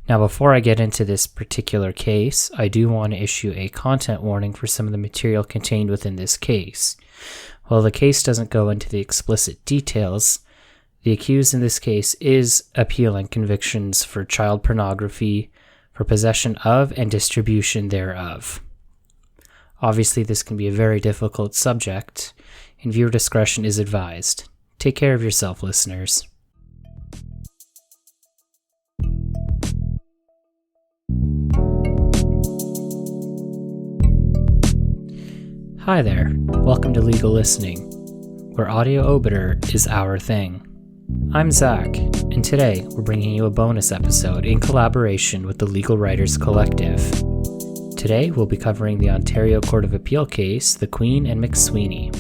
Now, before I get into this particular case, I do want to issue a content warning for some of the material contained within this case. While the case doesn't go into the explicit details, the accused in this case is appealing convictions for child pornography, for possession of and distribution thereof. Obviously, this can be a very difficult subject, and viewer discretion is advised. Take care of yourself, listeners. Hi there, welcome to Legal Listening, where audio obiter is our thing. I'm Zach, and today we're bringing you a bonus episode in collaboration with the Legal Writers Collective. Today we'll be covering the Ontario Court of Appeal case, the Queen and McSween.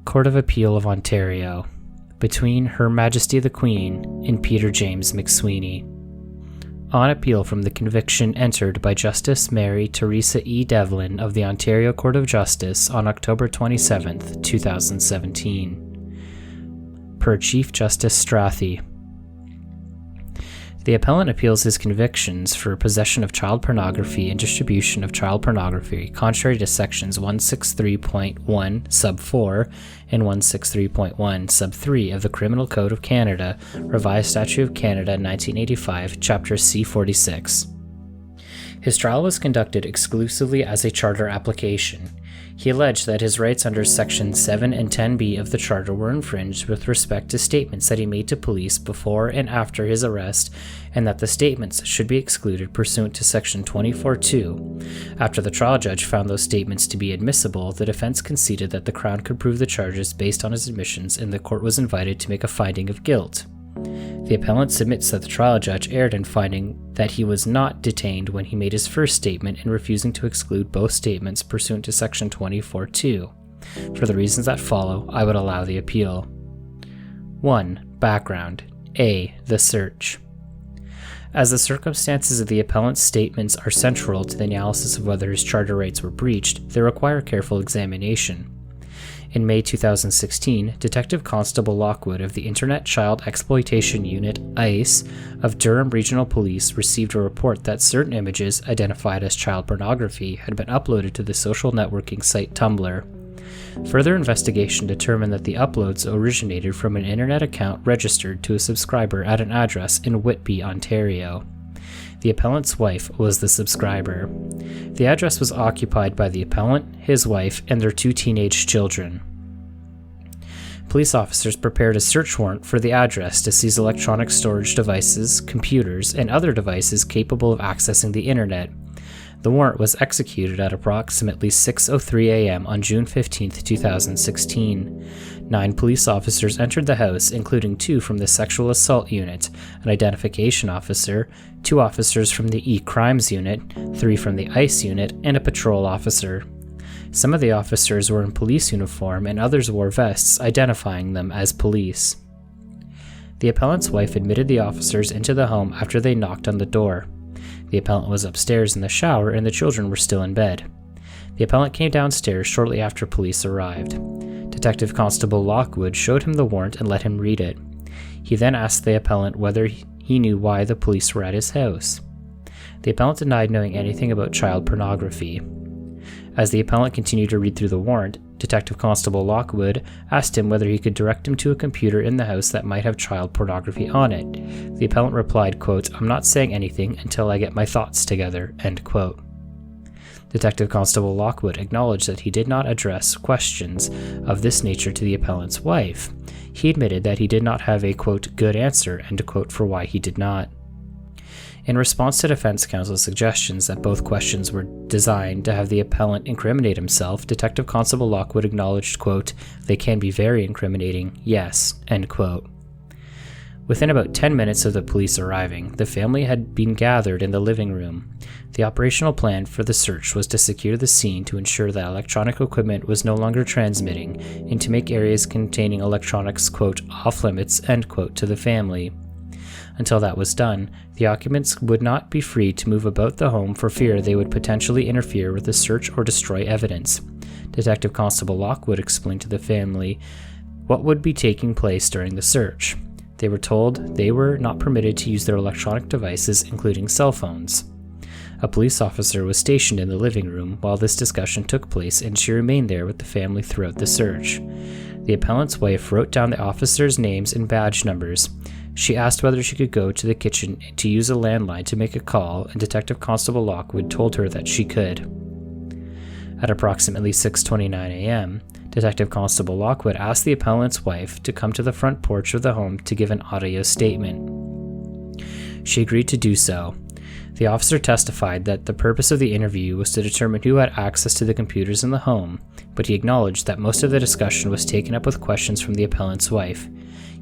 Court of Appeal of Ontario, between Her Majesty the Queen and Peter James McSween. On appeal from the conviction entered by Justice Mary Teresa E. Devlin of the Ontario Court of Justice on October 27, 2017. Per Chief Justice Strathy. The appellant appeals his convictions for possession of child pornography and distribution of child pornography contrary to sections 163.1 sub 4 and 163.1 sub 3 of the Criminal Code of Canada, Revised Statute of Canada 1985, Chapter C46. His trial was conducted exclusively as a charter application. He alleged that his rights under Sections 7 and 10b of the Charter were infringed with respect to statements that he made to police before and after his arrest, and that the statements should be excluded pursuant to Section 24(2). After the trial judge found those statements to be admissible, the defense conceded that the Crown could prove the charges based on his admissions, and the court was invited to make a finding of guilt. The appellant submits that the trial judge erred in finding that he was not detained when he made his first statement and refusing to exclude both statements pursuant to Section 24(2). For the reasons that follow, I would allow the appeal. 1. Background. A. The search. As the circumstances of the appellant's statements are central to the analysis of whether his charter rights were breached, they require careful examination. In May 2016, Detective Constable Lockwood of the Internet Child Exploitation Unit, ICE, of Durham Regional Police received a report that certain images, identified as child pornography, had been uploaded to the social networking site Tumblr. Further investigation determined that the uploads originated from an internet account registered to a subscriber at an address in Whitby, Ontario. The appellant's wife was the subscriber. The address was occupied by the appellant, his wife, and their 2 teenage children. Police officers prepared a search warrant for the address to seize electronic storage devices, computers, and other devices capable of accessing the internet. The warrant was executed at approximately 6:03 a.m. on June 15, 2016. 9 police officers entered the house, including 2 from the Sexual Assault Unit, an identification officer, 2 officers from the E-Crimes Unit, 3 from the ICE Unit, and a patrol officer. Some of the officers were in police uniform and others wore vests, identifying them as police. The appellant's wife admitted the officers into the home after they knocked on the door. The appellant was upstairs in the shower and the children were still in bed. The appellant came downstairs shortly after police arrived. Detective Constable Lockwood showed him the warrant and let him read it. He then asked the appellant whether he knew why the police were at his house. The appellant denied knowing anything about child pornography. As the appellant continued to read through the warrant, Detective Constable Lockwood asked him whether he could direct him to a computer in the house that might have child pornography on it. The appellant replied, quote, "I'm not saying anything until I get my thoughts together," end quote. Detective Constable Lockwood acknowledged that he did not address questions of this nature to the appellant's wife. He admitted that he did not have a, quote, "good answer," end quote, for why he did not. In response to defense counsel's suggestions that both questions were designed to have the appellant incriminate himself, Detective Constable Lockwood acknowledged, quote, "They can be very incriminating, yes," end quote. Within about 10 minutes of the police arriving, the family had been gathered in the living room. The operational plan for the search was to secure the scene to ensure that electronic equipment was no longer transmitting and to make areas containing electronics, quote, "off limits," end quote, to the family. Until that was done, the occupants would not be free to move about the home for fear they would potentially interfere with the search or destroy evidence. Detective Constable Lockwood explained to the family what would be taking place during the search. They were told they were not permitted to use their electronic devices, including cell phones. A police officer was stationed in the living room while this discussion took place, and she remained there with the family throughout the search. The appellant's wife wrote down the officers' names and badge numbers. She asked whether she could go to the kitchen to use a landline to make a call, and Detective Constable Lockwood told her that she could. At approximately 6:29 a.m., Detective Constable Lockwood asked the appellant's wife to come to the front porch of the home to give an audio statement. She agreed to do so. The officer testified that the purpose of the interview was to determine who had access to the computers in the home, but he acknowledged that most of the discussion was taken up with questions from the appellant's wife.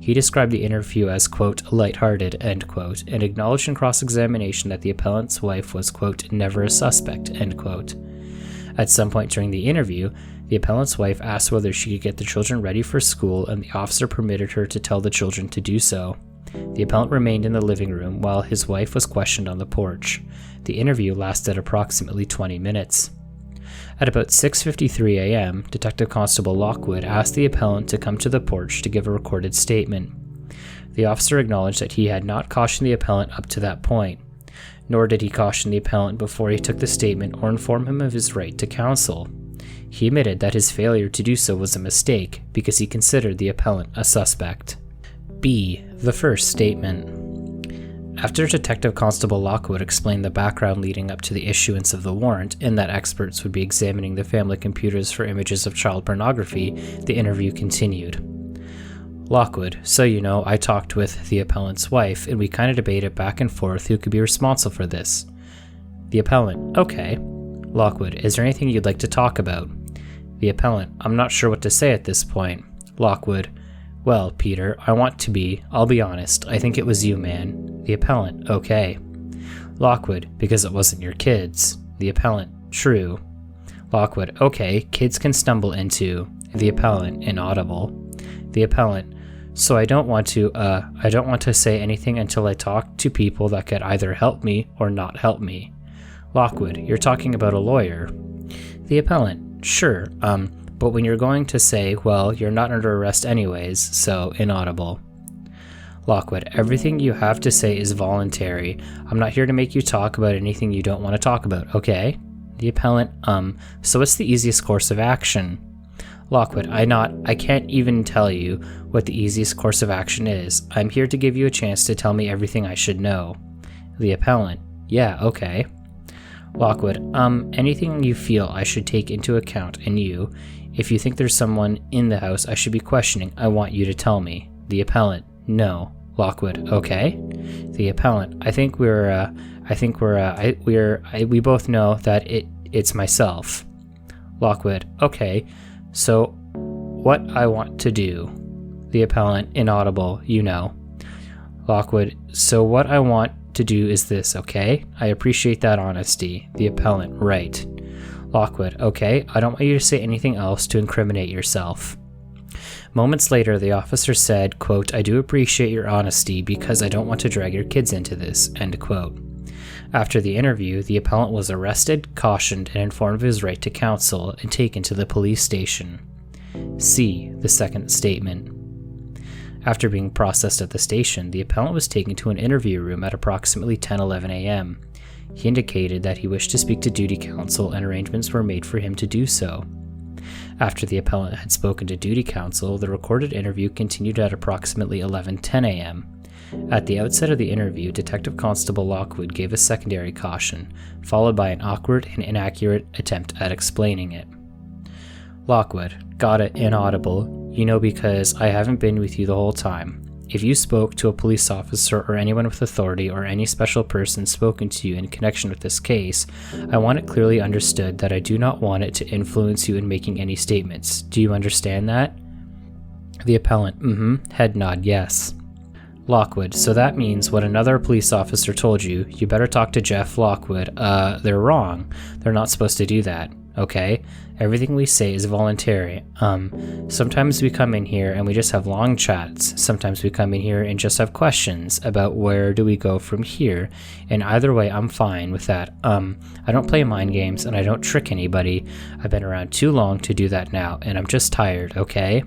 He described the interview as, quote, lighthearted, end quote, and acknowledged in cross-examination that the appellant's wife was, quote, never a suspect, end quote. At some point during the interview, the appellant's wife asked whether she could get the children ready for school, and the officer permitted her to tell the children to do so. The appellant remained in the living room while his wife was questioned on the porch. The interview lasted approximately 20 minutes. At about 6:53 a.m., Detective Constable Lockwood asked the appellant to come to the porch to give a recorded statement. The officer acknowledged that he had not cautioned the appellant up to that point, nor did he caution the appellant before he took the statement or inform him of his right to counsel. He admitted that his failure to do so was a mistake because he considered the appellant a suspect. B. The first statement. After Detective Constable Lockwood explained the background leading up to the issuance of the warrant and that experts would be examining the family computers for images of child pornography, the interview continued. Lockwood, so you know, I talked with the appellant's wife and we kind of debated back and forth who could be responsible for this. The appellant, okay. Lockwood, is there anything you'd like to talk about? The appellant, I'm not sure what to say at this point. Lockwood, well, Peter, I'll be honest, I think it was you, man. The appellant, okay. Lockwood, because it wasn't your kids. The appellant, true. Lockwood, okay, kids can stumble into. The appellant, inaudible. The appellant, so I don't want to say anything until I talk to people that could either help me or not help me. Lockwood, you're talking about a lawyer. The appellant, sure, but when you're going to say, well, you're not under arrest anyways, so inaudible. Lockwood, everything you have to say is voluntary. I'm not here to make you talk about anything you don't want to talk about, okay? The appellant, so what's the easiest course of action? Lockwood, I can't even tell you what the easiest course of action is. I'm here to give you a chance to tell me everything I should know. The appellant, yeah, okay. Lockwood, anything you feel I should take into account in you. If you think there's someone in the house I should be questioning, I want you to tell me. The appellant, no. Lockwood, okay. The appellant, we both know that it's myself. Lockwood, okay. So, what I want to do. The appellant, inaudible, you know. Lockwood, so what I want to do is this, okay? I appreciate that honesty. The appellant, right. Lockwood, okay, I don't want you to say anything else to incriminate yourself. Moments later, the officer said, quote, I do appreciate your honesty because I don't want to drag your kids into this, end quote. After the interview, the appellant was arrested, cautioned, and informed of his right to counsel and taken to the police station. C. The second statement. After being processed at the station, the appellant was taken to an interview room at approximately 10:11 a.m. He indicated that he wished to speak to duty counsel and arrangements were made for him to do so. After the appellant had spoken to duty counsel, the recorded interview continued at approximately 11:10 a.m. At the outset of the interview, Detective Constable Lockwood gave a secondary caution, followed by an awkward and inaccurate attempt at explaining it. Lockwood, got it, inaudible, you know, because I haven't been with you the whole time. If you spoke to a police officer or anyone with authority or any special person spoken to you in connection with this case, I want it clearly understood that I do not want it to influence you in making any statements. Do you understand that? The appellant, head nod, yes. Lockwood, so that means what another police officer told you, you better talk to Jeff Lockwood. They're wrong. They're not supposed to do that. okay? Everything we say is voluntary. Sometimes we come in here and we just have long chats. Sometimes we come in here and just have questions about where do we go from here. And either way, I'm fine with that. I don't play mind games and I don't trick anybody. I've been around too long to do that now, and I'm just tired, okay?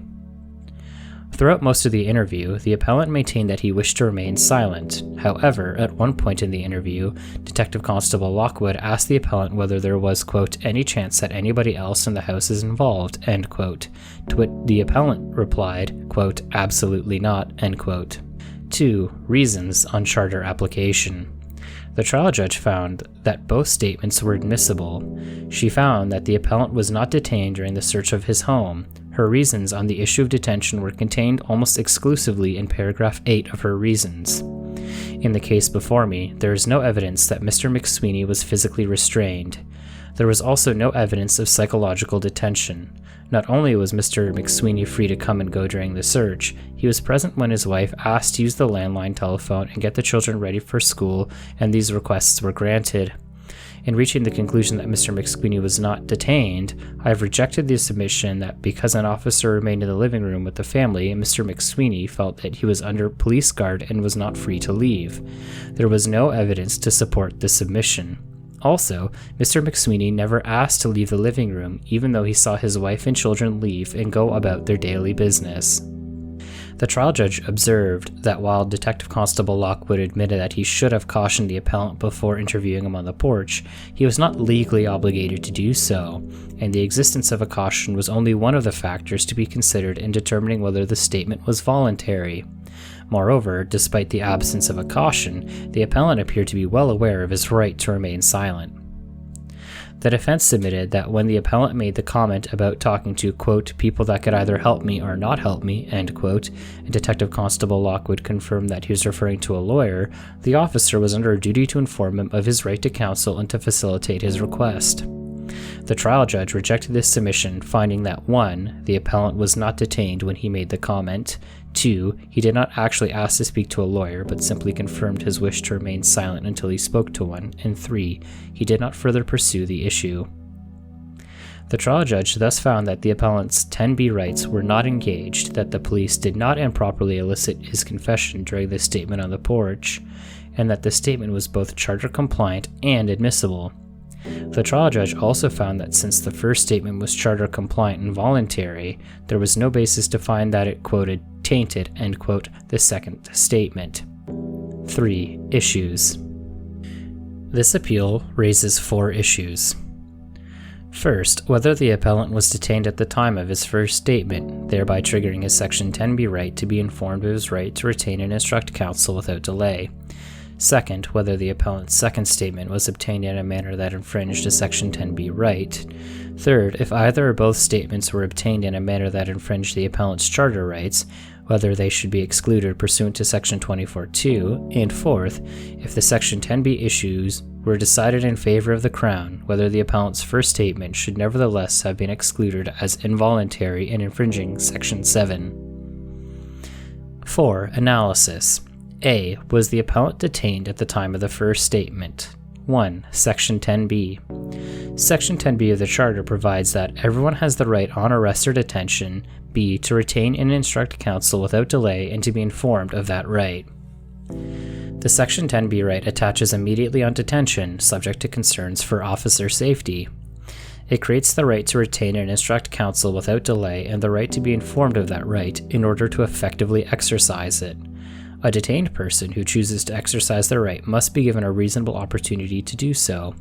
Throughout most of the interview, the appellant maintained that he wished to remain silent. However, at one point in the interview, Detective Constable Lockwood asked the appellant whether there was, quote, any chance that anybody else in the house is involved, end quote. To which the appellant replied, quote, absolutely not, end quote. 2. Reasons on charter application. The trial judge found that both statements were admissible. She found that the appellant was not detained during the search of his home. Her reasons on the issue of detention were contained almost exclusively in paragraph 8 of her reasons. In the case before me, there is no evidence that Mr. McSween was physically restrained. There was also no evidence of psychological detention. Not only was Mr. McSween free to come and go during the search, he was present when his wife asked to use the landline telephone and get the children ready for school, and these requests were granted. In reaching the conclusion that Mr. McSween was not detained, I have rejected the submission that because an officer remained in the living room with the family, Mr. McSween felt that he was under police guard and was not free to leave. There was no evidence to support this submission. Also, Mr. McSween never asked to leave the living room, even though he saw his wife and children leave and go about their daily business. The trial judge observed that while Detective Constable Lockwood admitted that he should have cautioned the appellant before interviewing him on the porch, he was not legally obligated to do so, and the existence of a caution was only one of the factors to be considered in determining whether the statement was voluntary. Moreover, despite the absence of a caution, the appellant appeared to be well aware of his right to remain silent. The defense submitted that when the appellant made the comment about talking to, quote, people that could either help me or not help me, end quote, and Detective Constable Lockwood confirmed that he was referring to a lawyer, the officer was under a duty to inform him of his right to counsel and to facilitate his request. The trial judge rejected this submission, finding that 1. The appellant was not detained when he made the comment, 2. He did not actually ask to speak to a lawyer, but simply confirmed his wish to remain silent until he spoke to one, and 3. He did not further pursue the issue. The trial judge thus found that the appellant's 10B rights were not engaged, that the police did not improperly elicit his confession during the statement on the porch, and that the statement was both charter compliant and admissible. The trial judge also found that since the first statement was charter compliant and voluntary, there was no basis to find that it, quoted, tainted, end quote, the second statement. 3. Issues. This appeal raises 4 issues. First, whether the appellant was detained at the time of his first statement, thereby triggering his Section 10B right to be informed of his right to retain and instruct counsel without delay. Second, whether the appellant's second statement was obtained in a manner that infringed a Section 10B right. Third, if either or both statements were obtained in a manner that infringed the appellant's charter rights, whether they should be excluded pursuant to Section 24(2). And fourth, if the Section 10B issues were decided in favor of the Crown, whether the appellant's first statement should nevertheless have been excluded as involuntary and infringing Section 7. 4. Analysis. A. Was the appellant detained at the time of the first statement? 1. Section 10B. Section 10B of the Charter provides that everyone has the right on arrest or detention, B. to retain and instruct counsel without delay and to be informed of that right. The Section 10B right attaches immediately on detention, subject to concerns for officer safety. It creates the right to retain and instruct counsel without delay and the right to be informed of that right in order to effectively exercise it. A detained person who chooses to exercise their right must be given a reasonable opportunity to do so,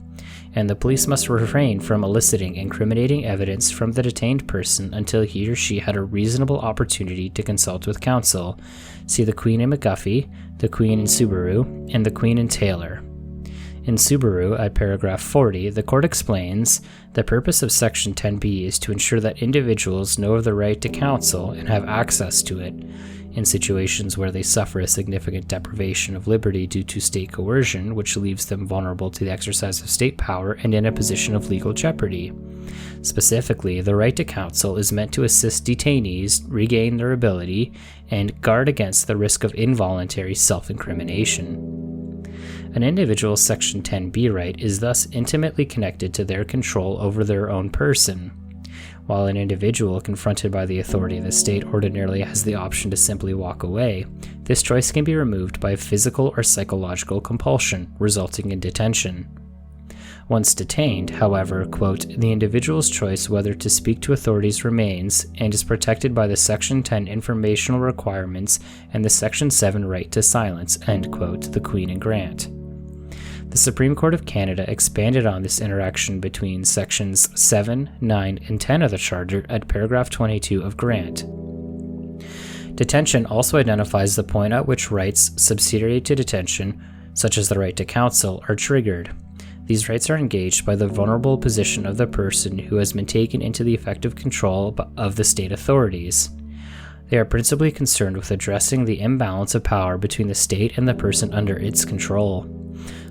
and the police must refrain from eliciting incriminating evidence from the detained person until he or she had a reasonable opportunity to consult with counsel. See the Queen in McGuffey, the Queen in Subaru, and the Queen in Taylor. In Subaru, at paragraph 40, the court explains, the purpose of Section 10B is to ensure that individuals know of the right to counsel and have access to it, in situations where they suffer a significant deprivation of liberty due to state coercion, which leaves them vulnerable to the exercise of state power and in a position of legal jeopardy. Specifically, the right to counsel is meant to assist detainees regain their ability and guard against the risk of involuntary self-incrimination. An individual's Section 10b right is thus intimately connected to their control over their own person. While an individual confronted by the authority of the state ordinarily has the option to simply walk away, this choice can be removed by physical or psychological compulsion, resulting in detention. Once detained, however, quote, the individual's choice whether to speak to authorities remains and is protected by the Section 10 informational requirements and the Section 7 right to silence, end quote, the Queen and Grant. The Supreme Court of Canada expanded on this interaction between Sections 7, 9, and 10 of the Charter at paragraph 22 of Grant. Detention also identifies the point at which rights subsidiary to detention, such as the right to counsel, are triggered. These rights are engaged by the vulnerable position of the person who has been taken into the effective control of the state authorities. They are principally concerned with addressing the imbalance of power between the state and the person under its control.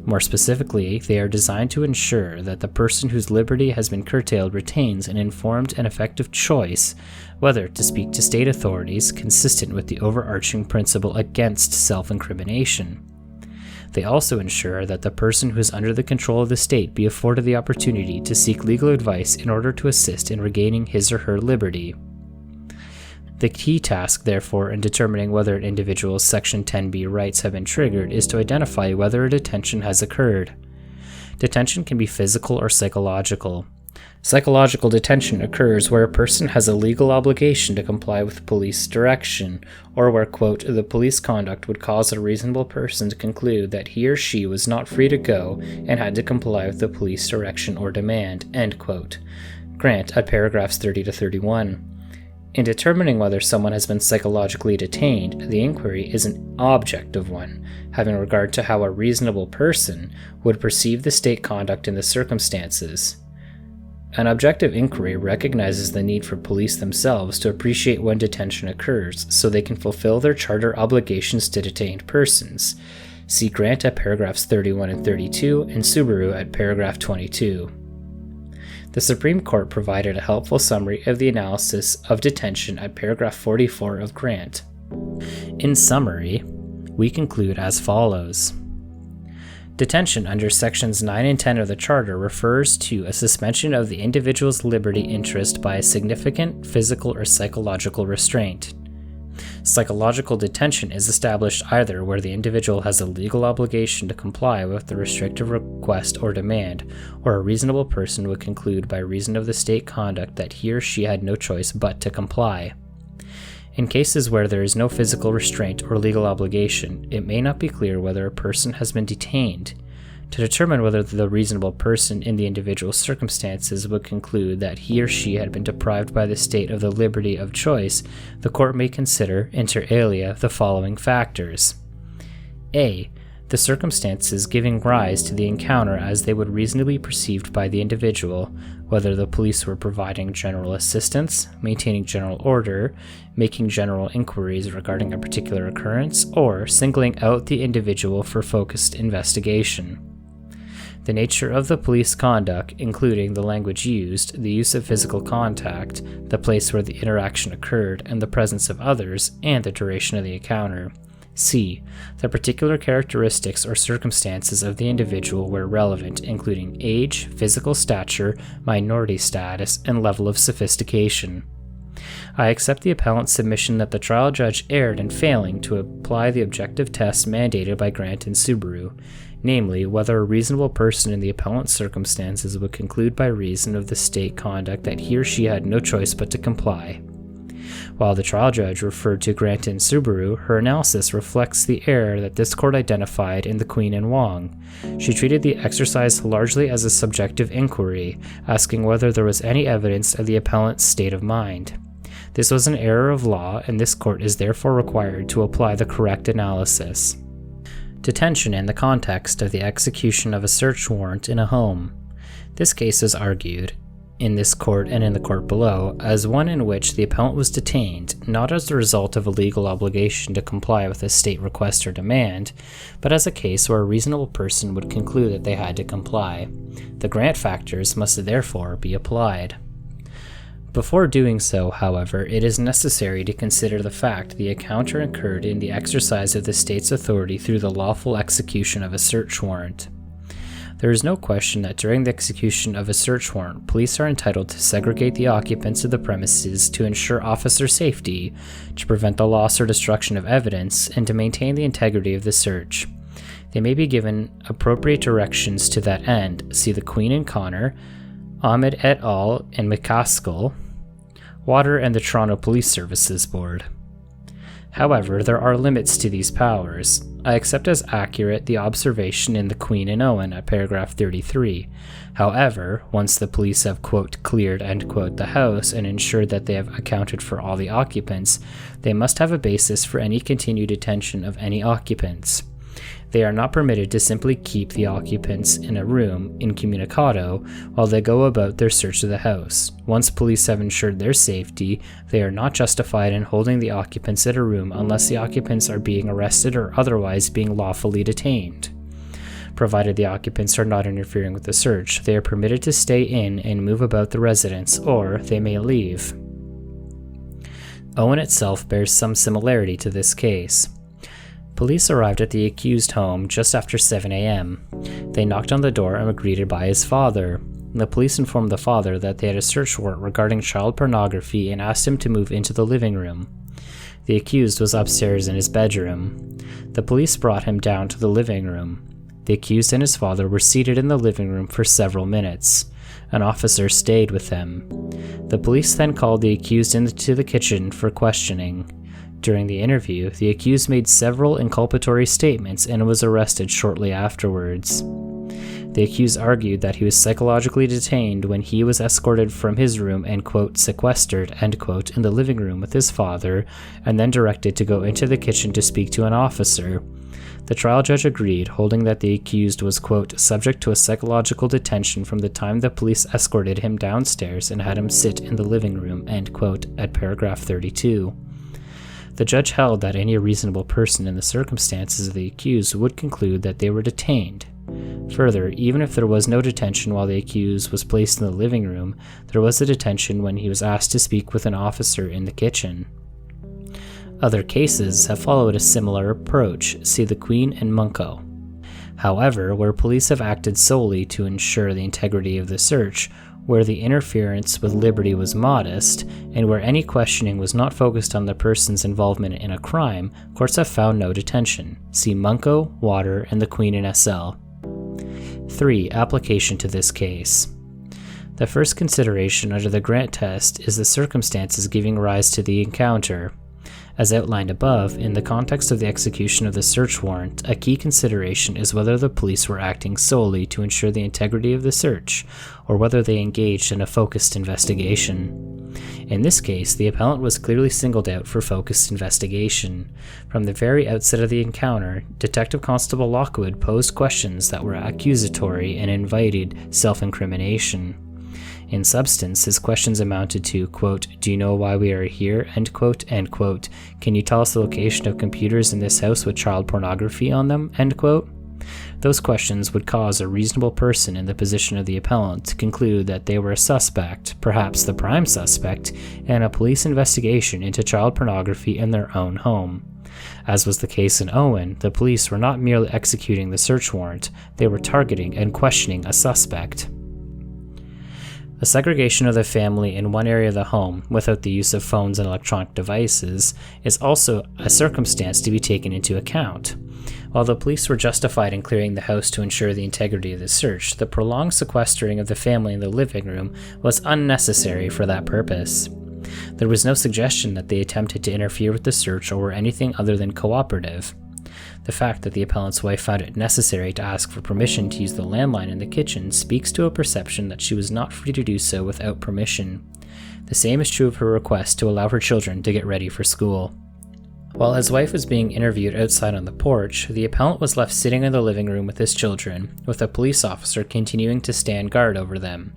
More specifically, they are designed to ensure that the person whose liberty has been curtailed retains an informed and effective choice whether to speak to state authorities consistent with the overarching principle against self-incrimination. They also ensure that the person who is under the control of the state be afforded the opportunity to seek legal advice in order to assist in regaining his or her liberty. The key task, therefore, in determining whether an individual's Section 10b rights have been triggered is to identify whether a detention has occurred. Detention can be physical or psychological. Psychological detention occurs where a person has a legal obligation to comply with police direction, or where, quote, the police conduct would cause a reasonable person to conclude that he or she was not free to go and had to comply with the police direction or demand, end quote. Grant at paragraphs 30 to 31. In determining whether someone has been psychologically detained, the inquiry is an objective one, having regard to how a reasonable person would perceive the state conduct in the circumstances. An objective inquiry recognizes the need for police themselves to appreciate when detention occurs so they can fulfill their charter obligations to detained persons. See Grant at paragraphs 31 and 32 and Subaru at paragraph 22. The Supreme Court provided a helpful summary of the analysis of detention at paragraph 44 of Grant. In summary, we conclude as follows. Detention under Sections 9 and 10 of the Charter refers to a suspension of the individual's liberty interest by a significant physical or psychological restraint. Psychological detention is established either where the individual has a legal obligation to comply with the restrictive request or demand, or a reasonable person would conclude by reason of the state conduct that he or she had no choice but to comply. In cases where there is no physical restraint or legal obligation, it may not be clear whether a person has been detained. To determine whether the reasonable person in the individual circumstances would conclude that he or she had been deprived by the state of the liberty of choice, the court may consider, inter alia, the following factors. A. The circumstances giving rise to the encounter as they would reasonably be perceived by the individual, whether the police were providing general assistance, maintaining general order, making general inquiries regarding a particular occurrence, or singling out the individual for focused investigation. The nature of the police conduct, including the language used, the use of physical contact, the place where the interaction occurred, and the presence of others, and the duration of the encounter. C. The particular characteristics or circumstances of the individual where relevant, including age, physical stature, minority status, and level of sophistication. I accept the appellant's submission that the trial judge erred in failing to apply the objective test mandated by Grant and Subaru, namely whether a reasonable person in the appellant's circumstances would conclude by reason of the state conduct that he or she had no choice but to comply. While the trial judge referred to Grant and Subaru, her analysis reflects the error that this court identified in the Queen and Wong. She treated the exercise largely as a subjective inquiry, asking whether there was any evidence of the appellant's state of mind. This was an error of law, and this court is therefore required to apply the correct analysis. Detention in the context of the execution of a search warrant in a home. This case is argued, in this court and in the court below, as one in which the appellant was detained, not as the result of a legal obligation to comply with a state request or demand, but as a case where a reasonable person would conclude that they had to comply. The Grant factors must therefore be applied. Before doing so, however, it is necessary to consider the fact the encounter occurred in the exercise of the state's authority through the lawful execution of a search warrant. There is no question that during the execution of a search warrant, police are entitled to segregate the occupants of the premises to ensure officer safety, to prevent the loss or destruction of evidence, and to maintain the integrity of the search. They may be given appropriate directions to that end. See the Queen and Connor, Ahmed et al., and McCaskill, Water, and the Toronto Police Services Board. However, there are limits to these powers. I accept as accurate the observation in the Queen and Owen at paragraph 33. However, once the police have, quote, cleared, end quote, the house and ensured that they have accounted for all the occupants, they must have a basis for any continued detention of any occupants. They are not permitted to simply keep the occupants in a room incommunicado while they go about their search of the house. Once police have ensured their safety, they are not justified in holding the occupants in a room unless the occupants are being arrested or otherwise being lawfully detained. Provided the occupants are not interfering with the search, they are permitted to stay in and move about the residence, or they may leave. Owen itself bears some similarity to this case. Police arrived at the accused home just after 7 a.m. They knocked on the door and were greeted by his father. The police informed the father that they had a search warrant regarding child pornography and asked him to move into the living room. The accused was upstairs in his bedroom. The police brought him down to the living room. The accused and his father were seated in the living room for several minutes. An officer stayed with them. The police then called the accused into the kitchen for questioning. During the interview, the accused made several inculpatory statements and was arrested shortly afterwards. The accused argued that he was psychologically detained when he was escorted from his room and, quote, sequestered, end quote, in the living room with his father, and then directed to go into the kitchen to speak to an officer. The trial judge agreed, holding that the accused was, quote, subject to a psychological detention from the time the police escorted him downstairs and had him sit in the living room, end quote, at paragraph 32. The judge held that any reasonable person in the circumstances of the accused would conclude that they were detained. Further, even if there was no detention while the accused was placed in the living room, there was a detention when he was asked to speak with an officer in the kitchen. Other cases have followed a similar approach, see the Queen and Munko. However, where police have acted solely to ensure the integrity of the search, where the interference with liberty was modest, and where any questioning was not focused on the person's involvement in a crime, courts have found no detention. See Munko, Water, and the Queen and SL. 3. Application to this case. The first consideration under the Grant test is the circumstances giving rise to the encounter. As outlined above, in the context of the execution of the search warrant, a key consideration is whether the police were acting solely to ensure the integrity of the search, or whether they engaged in a focused investigation. In this case, the appellant was clearly singled out for focused investigation. From the very outset of the encounter, Detective Constable Lockwood posed questions that were accusatory and invited self-incrimination. In substance, his questions amounted to, quote, do you know why we are here, end quote, can you tell us the location of computers in this house with child pornography on them, end quote. Those questions would cause a reasonable person in the position of the appellant to conclude that they were a suspect, perhaps the prime suspect, in a police investigation into child pornography in their own home. As was the case in Owen, the police were not merely executing the search warrant, they were targeting and questioning a suspect. A segregation of the family in one area of the home, without the use of phones and electronic devices, is also a circumstance to be taken into account. While the police were justified in clearing the house to ensure the integrity of the search, the prolonged sequestering of the family in the living room was unnecessary for that purpose. There was no suggestion that they attempted to interfere with the search or were anything other than cooperative. The fact that the appellant's wife found it necessary to ask for permission to use the landline in the kitchen speaks to a perception that she was not free to do so without permission. The same is true of her request to allow her children to get ready for school. While his wife was being interviewed outside on the porch, the appellant was left sitting in the living room with his children, with a police officer continuing to stand guard over them.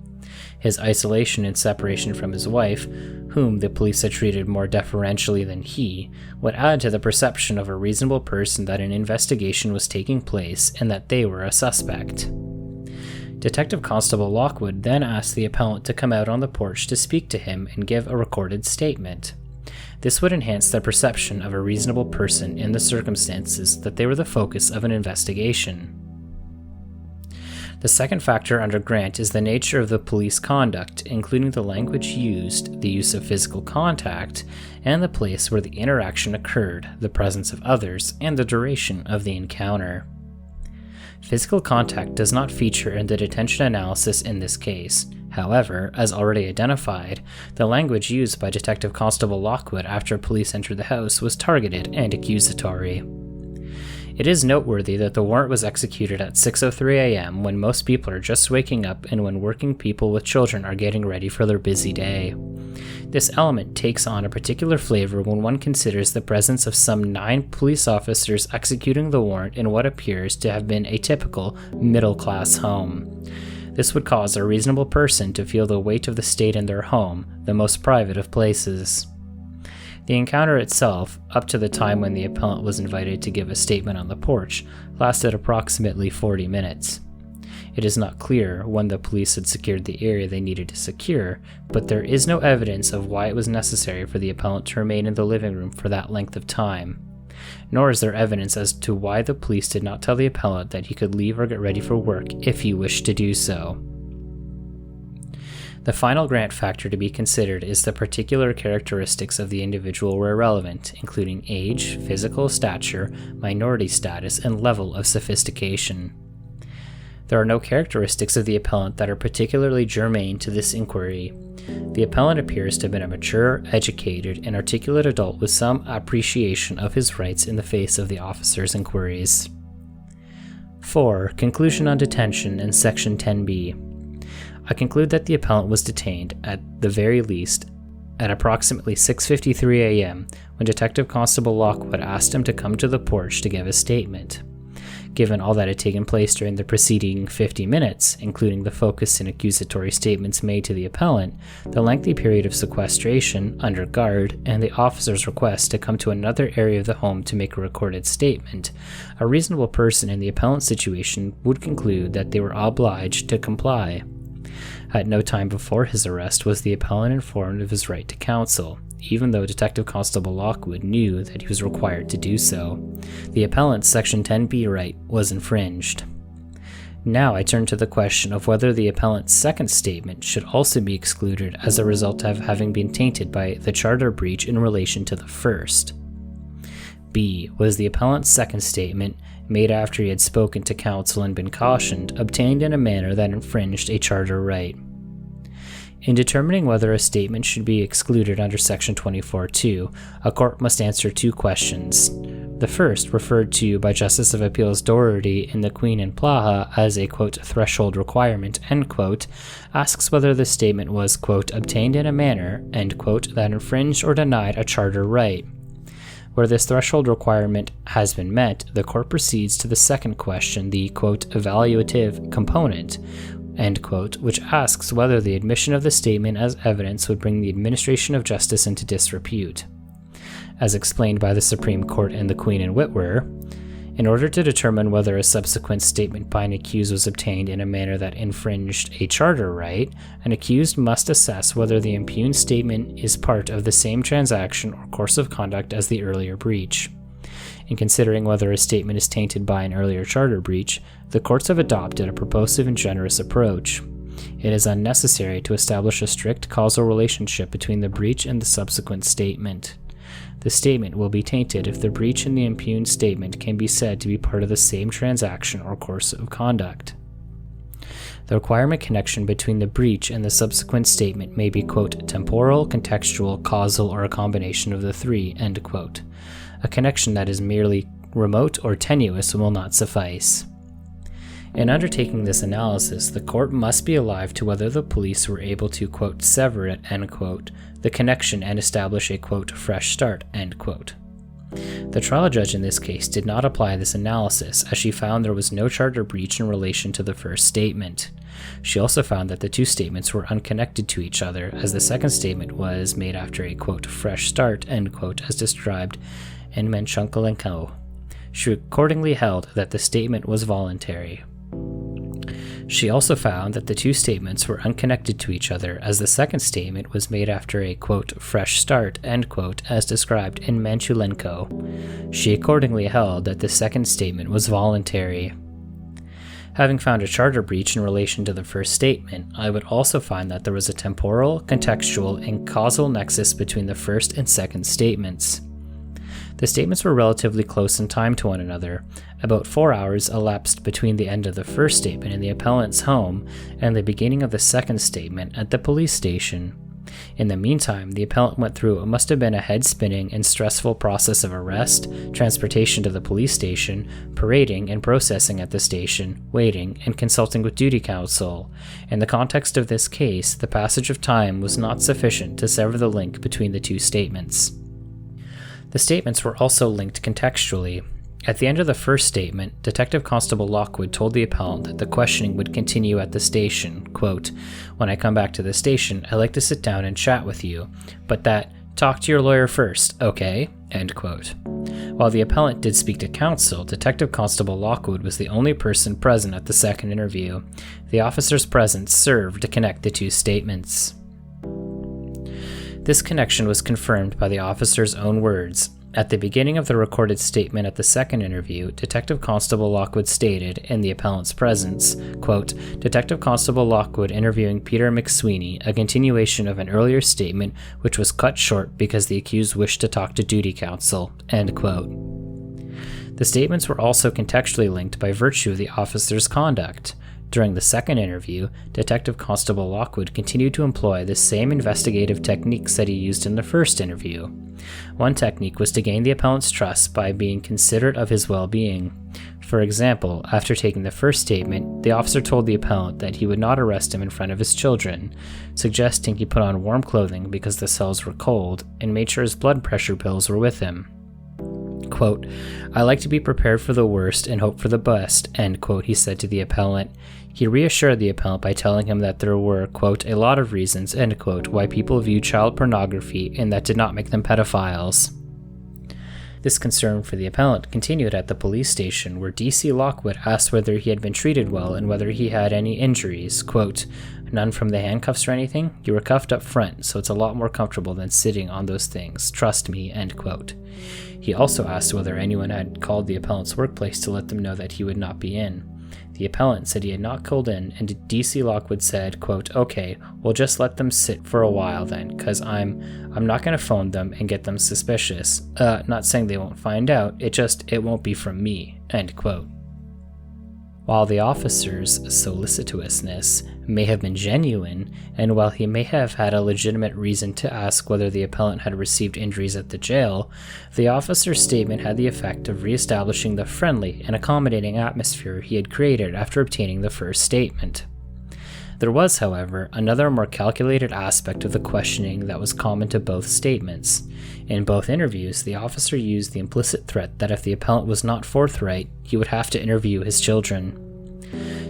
His isolation and separation from his wife, whom the police had treated more deferentially than he, would add to the perception of a reasonable person that an investigation was taking place and that they were a suspect. Detective Constable Lockwood then asked the appellant to come out on the porch to speak to him and give a recorded statement. This would enhance the perception of a reasonable person in the circumstances that they were the focus of an investigation. The second factor under Grant is the nature of the police conduct, including the language used, the use of physical contact, and the place where the interaction occurred, the presence of others, and the duration of the encounter. Physical contact does not feature in the detention analysis in this case. However, as already identified, the language used by Detective Constable Lockwood after police entered the house was targeted and accusatory. It is noteworthy that the warrant was executed at 6:03 a.m. when most people are just waking up and when working people with children are getting ready for their busy day. This element takes on a particular flavor when one considers the presence of some 9 police officers executing the warrant in what appears to have been a typical middle-class home. This would cause a reasonable person to feel the weight of the state in their home, the most private of places. The encounter itself, up to the time when the appellant was invited to give a statement on the porch, lasted approximately 40 minutes. It is not clear when the police had secured the area they needed to secure, but there is no evidence of why it was necessary for the appellant to remain in the living room for that length of time. Nor is there evidence as to why the police did not tell the appellant that he could leave or get ready for work if he wished to do so. The final Grant factor to be considered is the particular characteristics of the individual were relevant, including age, physical stature, minority status, and level of sophistication. There are no characteristics of the appellant that are particularly germane to this inquiry. The appellant appears to have been a mature, educated, and articulate adult with some appreciation of his rights in the face of the officer's inquiries. 4. Conclusion on detention in Section 10b. I conclude that the appellant was detained, at the very least, at approximately 6:53 a.m. when Detective Constable Lockwood asked him to come to the porch to give a statement. Given all that had taken place during the preceding 50 minutes, including the focused and accusatory statements made to the appellant, the lengthy period of sequestration, under guard, and the officer's request to come to another area of the home to make a recorded statement, a reasonable person in the appellant's situation would conclude that they were obliged to comply. At no time before his arrest was the appellant informed of his right to counsel, even though Detective Constable Lockwood knew that he was required to do so. The appellant's Section 10b right was infringed. Now I turn to the question of whether the appellant's second statement should also be excluded as a result of having been tainted by the charter breach in relation to the first. B. Was the appellant's second statement, made after he had spoken to counsel and been cautioned, obtained in a manner that infringed a charter right? In determining whether a statement should be excluded under Section 24(2), a court must answer 2 questions. The first, referred to by Justice of Appeals Doherty in the Queen and Plaha as a, quote, threshold requirement, end quote, asks whether the statement was, quote, obtained in a manner, end quote, that infringed or denied a charter right. Where this threshold requirement has been met, the court proceeds to the second question, the, quote, evaluative component, end quote, which asks whether the admission of the statement as evidence would bring the administration of justice into disrepute. As explained by the Supreme Court in the Queen and Whitwer, in order to determine whether a subsequent statement by an accused was obtained in a manner that infringed a charter right, an accused must assess whether the impugned statement is part of the same transaction or course of conduct as the earlier breach. In considering whether a statement is tainted by an earlier charter breach, the courts have adopted a purposive and generous approach. It is unnecessary to establish a strict causal relationship between the breach and the subsequent statement. The statement will be tainted if the breach in the impugned statement can be said to be part of the same transaction or course of conduct. The requirement connection between the breach and the subsequent statement may be, quote, temporal, contextual, causal, or a combination of the 3, end quote. A connection that is merely remote or tenuous will not suffice. In undertaking this analysis, the court must be alive to whether the police were able to, quote, sever it, end quote, the connection and establish a, quote, fresh start, end quote. The trial judge in this case did not apply this analysis, as she found there was no charter breach in relation to the first statement. She also found that the 2 statements were unconnected to each other, as the second statement was made after a, quote, fresh start, end quote, as described in Menchunkel and Co. She accordingly held that the statement was voluntary. She also found that the two statements were unconnected to each other, as the second statement was made after a, quote, fresh start, end quote, as described in Manchulenko. She accordingly held that the second statement was voluntary. Having found a charter breach in relation to the first statement, I would also find that there was a temporal, contextual, and causal nexus between the first and second statements. The statements were relatively close in time to one another. About 4 hours elapsed between the end of the first statement in the appellant's home and the beginning of the second statement at the police station. In the meantime, the appellant went through what must have been a head-spinning and stressful process of arrest, transportation to the police station, parading and processing at the station, waiting, and consulting with duty counsel. In the context of this case, the passage of time was not sufficient to sever the link between the two statements. The statements were also linked contextually. At the end of the first statement, Detective Constable Lockwood told the appellant that the questioning would continue at the station, quote, "When I come back to the station, I'd like to sit down and chat with you, but that, talk to your lawyer first, okay?" End quote. While the appellant did speak to counsel, Detective Constable Lockwood was the only person present at the second interview. The officer's presence served to connect the two statements. This connection was confirmed by the officer's own words. At the beginning of the recorded statement at the second interview, Detective Constable Lockwood stated, in the appellant's presence, quote, "Detective Constable Lockwood interviewing Peter McSween, a continuation of an earlier statement which was cut short because the accused wished to talk to duty counsel," end quote. The statements were also contextually linked by virtue of the officer's conduct. During the second interview, Detective Constable Lockwood continued to employ the same investigative techniques that he used in the first interview. One technique was to gain the appellant's trust by being considerate of his well-being. For example, after taking the first statement, the officer told the appellant that he would not arrest him in front of his children, suggesting he put on warm clothing because the cells were cold, and made sure his blood pressure pills were with him. Quote, "I like to be prepared for the worst and hope for the best," end quote, he said to the appellant. He reassured the appellant by telling him that there were, quote, "a lot of reasons," end quote, why people view child pornography, and that did not make them pedophiles. This concern for the appellant continued at the police station, where DC Lockwood asked whether he had been treated well and whether he had any injuries. Quote, "None from the handcuffs or anything? You were cuffed up front, so it's a lot more comfortable than sitting on those things. Trust me," end quote. He also asked whether anyone had called the appellant's workplace to let them know that he would not be in. The appellant said he had not called in, and DC Lockwood said, quote, "Okay, we'll just let them sit for a while then, cause I'm not gonna phone them and get them suspicious. Not saying they won't find out, it won't be from me," end quote. While the officer's solicitousness may have been genuine, and while he may have had a legitimate reason to ask whether the appellant had received injuries at the jail, the officer's statement had the effect of reestablishing the friendly and accommodating atmosphere he had created after obtaining the first statement. There was, however, another more calculated aspect of the questioning that was common to both statements. In both interviews, the officer used the implicit threat that if the appellant was not forthright, he would have to interview his children.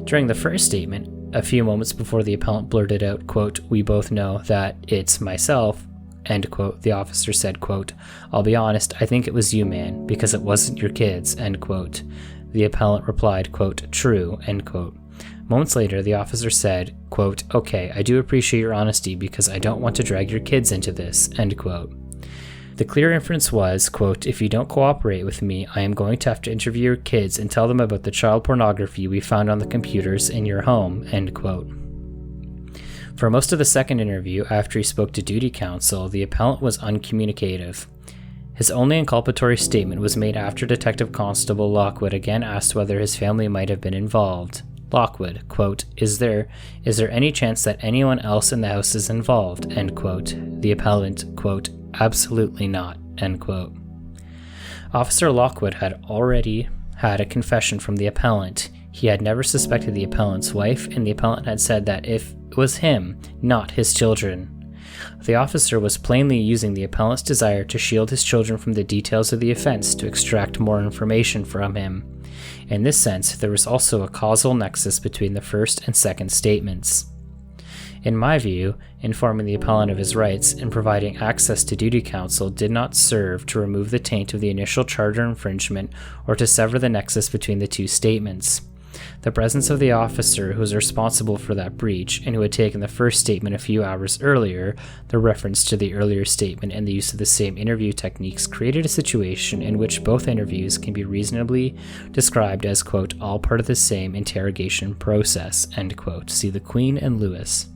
During the first statement, a few moments before the appellant blurted out, quote, "We both know that it's myself," end quote, the officer said, quote, "I'll be honest, I think it was you, man, because it wasn't your kids," end quote. The appellant replied, quote, "True," end quote. Moments later, the officer said, quote, "Okay, I do appreciate your honesty because I don't want to drag your kids into this," end quote. The clear inference was, quote, "If you don't cooperate with me, I am going to have to interview your kids and tell them about the child pornography we found on the computers in your home," end quote. For most of the second interview, after he spoke to duty counsel, the appellant was uncommunicative. His only inculpatory statement was made after Detective Constable Lockwood again asked whether his family might have been involved. Lockwood, quote, is there any chance that anyone else in the house is involved?" End quote. The appellant, quote, "Absolutely not," end quote. Officer Lockwood had already had a confession from the appellant. He had never suspected the appellant's wife, and the appellant had said that if it was him, not his children. The officer was plainly using the appellant's desire to shield his children from the details of the offense to extract more information from him. In this sense, there was also a causal nexus between the first and second statements. In my view, informing the appellant of his rights and providing access to duty counsel did not serve to remove the taint of the initial charter infringement or to sever the nexus between the two statements. The presence of the officer who was responsible for that breach and who had taken the first statement a few hours earlier, the reference to the earlier statement and the use of the same interview techniques created a situation in which both interviews can be reasonably described as, quote, all part of the same interrogation process, end quote. See the Queen and Lewis.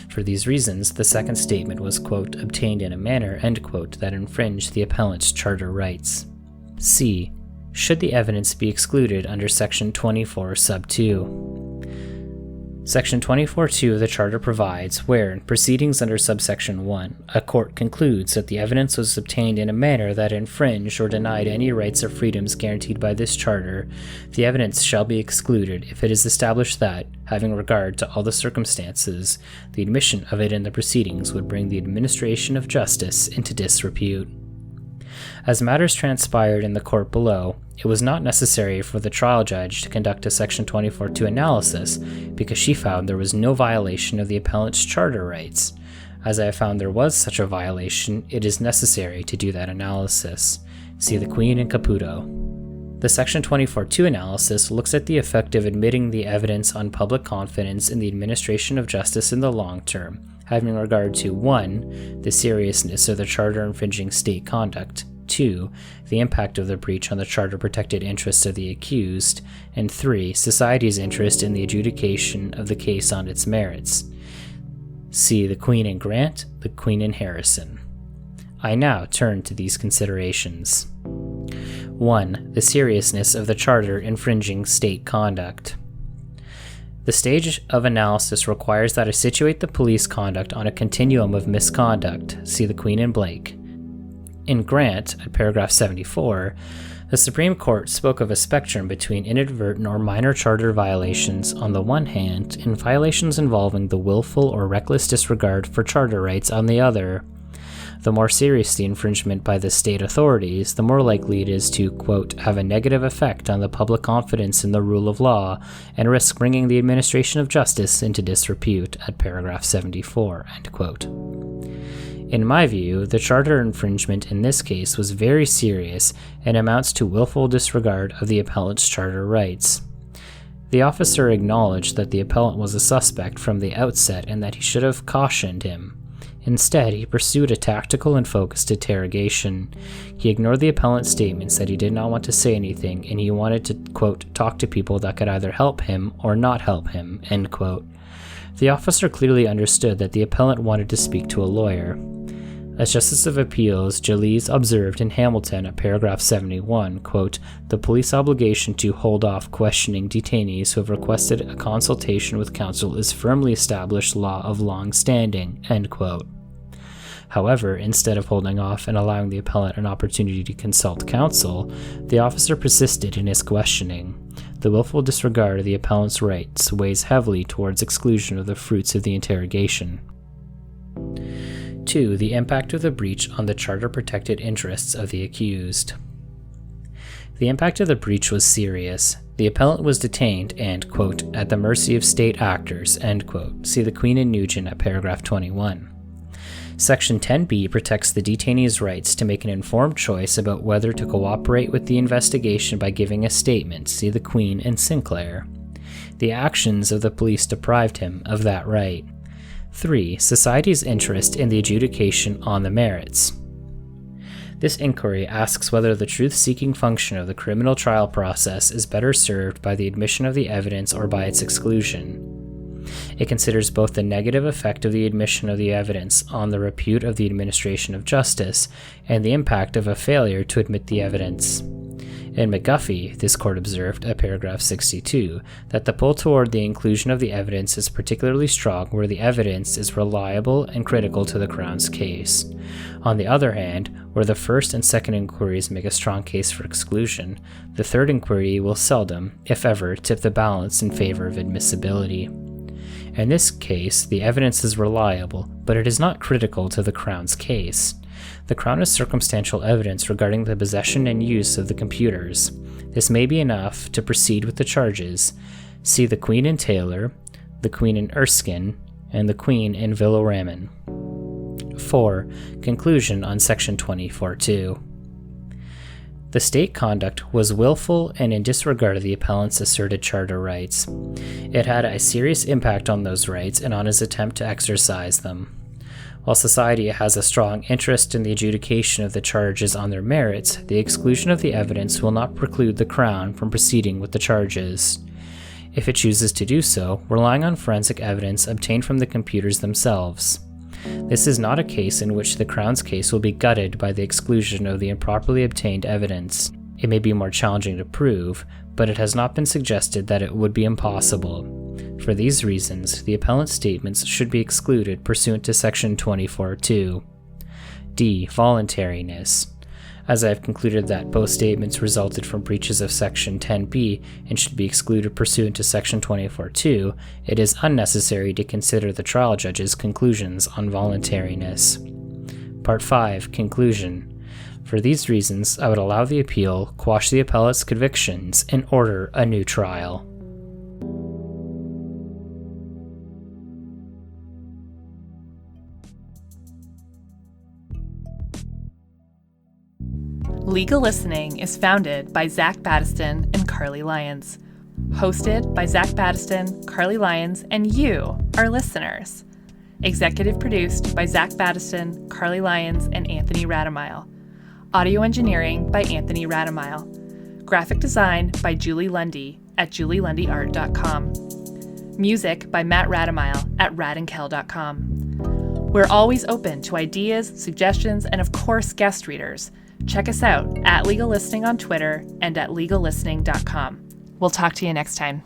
For these reasons, the second statement was, quote, obtained in a manner, end quote, that infringed the appellant's charter rights. C. Should the evidence be excluded under Section 24, Sub 2? Section 24.2 of the Charter provides, where, in proceedings under subsection 1, a court concludes that the evidence was obtained in a manner that infringed or denied any rights or freedoms guaranteed by this Charter, the evidence shall be excluded if it is established that, having regard to all the circumstances, the admission of it in the proceedings would bring the administration of justice into disrepute. As matters transpired in the court below, it was not necessary for the trial judge to conduct a Section 24.2 analysis because she found there was no violation of the appellant's charter rights. As I have found there was such a violation, it is necessary to do that analysis. See the Queen and Caputo. The Section 24.2 analysis looks at the effect of admitting the evidence on public confidence in the administration of justice in the long term, having regard to 1. The seriousness of the charter infringing state conduct, 2. The impact of the breach on the charter-protected interests of the accused, and 3. Society's interest in the adjudication of the case on its merits. See the Queen and Grant, the Queen and Harrison. I now turn to these considerations. 1. The seriousness of the charter infringing state conduct. The stage of analysis requires that I situate the police conduct on a continuum of misconduct. See the Queen and Blake. In Grant, at paragraph 74, the Supreme Court spoke of a spectrum between inadvertent or minor charter violations on the one hand and violations involving the willful or reckless disregard for charter rights on the other. The more serious the infringement by the state authorities, the more likely it is to, quote, have a negative effect on the public confidence in the rule of law and risk bringing the administration of justice into disrepute, at paragraph 74, end quote. In my view, the charter infringement in this case was very serious and amounts to willful disregard of the appellant's charter rights. The officer acknowledged that the appellant was a suspect from the outset and that he should have cautioned him. Instead, he pursued a tactical and focused interrogation. He ignored the appellant's statement, said he did not want to say anything, and he wanted to, quote, talk to people that could either help him or not help him, end quote. The officer clearly understood that the appellant wanted to speak to a lawyer. As Justice of Appeals Jalise observed in Hamilton at paragraph 71, quote, the police obligation to hold off questioning detainees who have requested a consultation with counsel is firmly established law of long standing, end quote. However, instead of holding off and allowing the appellant an opportunity to consult counsel, the officer persisted in his questioning. The willful disregard of the appellant's rights weighs heavily towards exclusion of the fruits of the interrogation. 2. The impact of the breach on the charter-protected interests of the accused. The impact of the breach was serious. The appellant was detained and, quote, at the mercy of state actors, end quote. See the Queen and Nugent at paragraph 21. Section 10b protects the detainee's rights to make an informed choice about whether to cooperate with the investigation by giving a statement. See the Queen and Sinclair. The actions of the police deprived him of that right. 3. Society's interest in the adjudication on the merits. This inquiry asks whether the truth-seeking function of the criminal trial process is better served by the admission of the evidence or by its exclusion. It considers both the negative effect of the admission of the evidence on the repute of the administration of justice and the impact of a failure to admit the evidence. In McGuffey, this court observed, at paragraph 62, that the pull toward the inclusion of the evidence is particularly strong where the evidence is reliable and critical to the Crown's case. On the other hand, where the first and second inquiries make a strong case for exclusion, the third inquiry will seldom, if ever, tip the balance in favor of admissibility. In this case, the evidence is reliable, but it is not critical to the Crown's case. The Crown has circumstantial evidence regarding the possession and use of the computers. This may be enough to proceed with the charges. See the Queen and Taylor, the Queen and Erskine, and the Queen and Villoramen. 4. Conclusion on Section 24.2. The state conduct was willful and in disregard of the appellant's asserted charter rights. It had a serious impact on those rights and on his attempt to exercise them. While society has a strong interest in the adjudication of the charges on their merits, the exclusion of the evidence will not preclude the Crown from proceeding with the charges, if it chooses to do so, relying on forensic evidence obtained from the computers themselves. This is not a case in which the Crown's case will be gutted by the exclusion of the improperly obtained evidence. It may be more challenging to prove, but it has not been suggested that it would be impossible. For these reasons, the appellant's statements should be excluded pursuant to Section 24(2). D. Voluntariness. As I have concluded that both statements resulted from breaches of Section 10b and should be excluded pursuant to Section 24(2), it is unnecessary to consider the trial judge's conclusions on voluntariness. Part 5. Conclusion. For these reasons, I would allow the appeal, quash the appellate's convictions, and order a new trial. Legal Listening is founded by Zach Battiston and Carly Lyons. Hosted by Zach Battiston, Carly Lyons, and you, our listeners. Executive produced by Zach Battiston, Carly Lyons, and Anthony Radamile. Audio engineering by Anthony Radamile. Graphic design by Julie Lundy at julielundyart.com. Music by Matt Radamile at radandkel.com. We're always open to ideas, suggestions, and of course, guest readers. Check us out at Legal Listening on Twitter and at legallistening.com. We'll talk to you next time.